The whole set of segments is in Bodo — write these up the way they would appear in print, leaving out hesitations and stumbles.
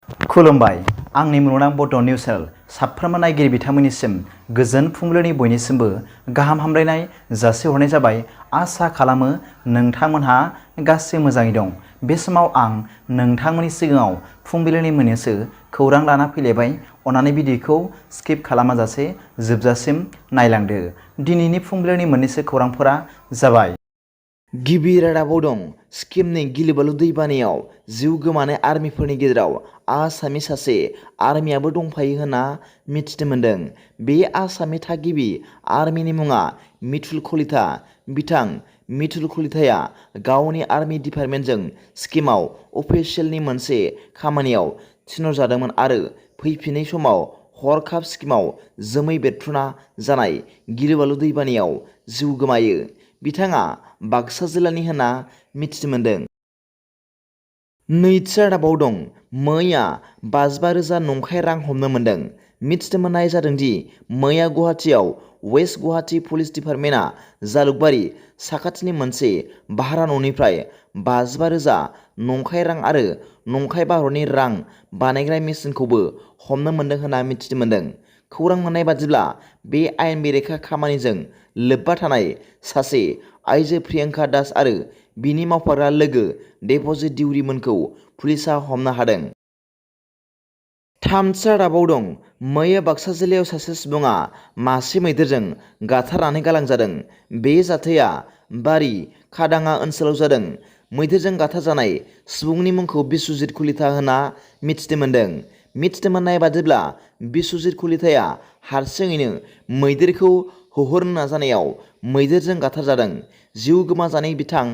खुलुमबाय आंनि मुलुगनां बड' निउस चेनेल साफ्रोमबो नायगिरि बिथांमोननिसिम गोजोन फुंबिलिनि बयनिसिमबो गाहाम हामलायनाय जासिहरनाय जाबाय। आसा खालामो नोंथांमोनहा गासै मोजाङै दं। बे समाव आं नोंथांमोननि सिगाङाव फुंबिलिनि मोननैसो खौरां लाना फैलायबाय। अन्नानै भिडिअखौ स्किप खालामाजासे जोबजासिम नायलांदो। दिनैनि फुंबिलिनि मोननैसो खौरांफोरा जाबाय। गिबि रादाबाव दं सिक्किमनि गिलुबालु दैबानायाव जिउ गोमानाय आर्मिफोरनि गेजेराव आसामनि सासे आर्मियाबो दंफायो होनना मिथिनो मोन्दों। बे आसामनि थागिबि आर्मिनि मुङा मिथुल कलिता। बिथां मिथुल कलिताया गावनि आर्मि डिपार्टमेन्टजों सिक्किमाव अफिसियेलनि मोनसे खामानियाव थिनहरजादोंमोन आरो फैफिननाय समाव हरखाब सिक्किमाव जोमै बेरफ्रुना जानाय गिलुबालु दैबानायाव जिउ गोमायो। बिथाङा बाक्सा जिल्लानि होनना मिथिनो मोन्दों। नैथि रादाबाव दं मैया 55,000 नंखाय रां हमनो मोन्दों। मिथिनो मोननाय जादों दि मैया गुवाहाटीआव वेस्ट गुवाहाटी पुलिस डिपार्टमेन्टआ जालुकबारि साखाथिनि मोनसे भारा न'निफ्राय 55,000 नंखाय रां आरो नंखाय भारतनि रां बानायग्रा मेसिनखौबो हमनो मोन्दों होनना मिथिनो मोन्दों। खौरां मोननाय बादिब्ला बे आयेन बेरेखा खामानिजों लोब्बा थानाय सासे आइजो प्रियंका दास आरो बिनि मावफाग्रा लोगो देबजित दिउरिमोनखौ पुलिसआ हमनो हादों। थामथि रादाबाव दं मैया बाक्सा जिल्लायाव सासे सुबुङा मासे मैदेरजों गाथारनानै गालांजादों। बे जाथाया बारि खादाङा ओनसोलाव जादों। मैदेरजों गाथारजानाय सुबुंनि मुंखौ बिस्वजित कलिता होनना मिथिनो मोन्दों। मिथिनो मोननाय बादिब्ला बिस्वजित कलिताया हारसिङैनो मैदेरखौ होहरनो नाजानायाव मैदेरजों गाथारजादों। जिउ गोमाजानाय बिथां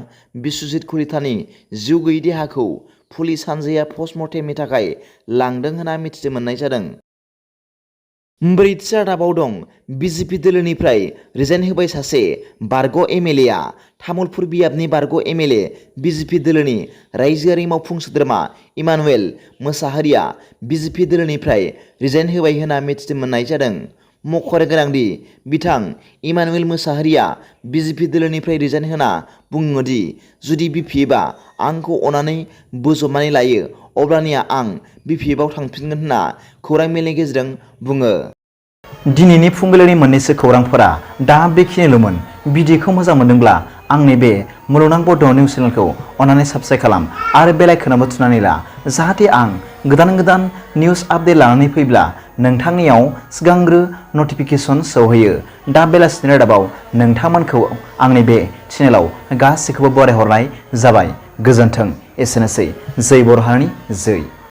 बिस्वजित कलितानि जिउ गैयै देहाखौ पुलिस हानजाया पस्टमर्टेमनि थाखाय लांदों होनना मिथिनो मोननाय जादों। ब्रैथि रादाबाव दं BJP दोलोनिफ्राय रिजाइन होबाय सासे बारग' MLA। तामुलपुर बियाबनि बारग' MLA BJP दोलोनि रायजोआरि मावफुं सोद्रोमा इमानुएल मोसाहारिया BJP दोलोनिफ्राय रिजाइन होबाय होनना मिथिनो मोननाय जादों। मख'नो गोनांदि बिथां इमानुएल मोसाहारिया BJP दोलोनिफ्राय रिजाइन होना बुङो दि जुदि BPFआ आंखौ अननानै बोजबनानै लायो अब्लानिया आं BPFआव थांफिनगोन होनना खौरां मेलनि गेजेरजों बुङो। दिनैनि फुंबिलिनि मोननैसो खौरांफोरा दा बेखिनिल'मोन। भिडिअखौ मोजां मोनदोंब्ला आंनि बे मुलुगनां बड' निउस चेनेलखौ अन्नानै साबस्क्राइब खालाम आरो बेल आइकनआवबो थुनानै ला, जाहाथे आं गोदान निउस आपडेट लानानै फैब्ला नोंथांनियाव सिगांग्रो नटिफिकेसन सौहैयो। दा बेलासिनि रादाबाव नोंथांमोनखौ आंनि बे चेनेलाव गासैखौबो बरायहरनाय जाबाय। गोजोन्थों। एसेनोसै। जै बर' हारिनि जै।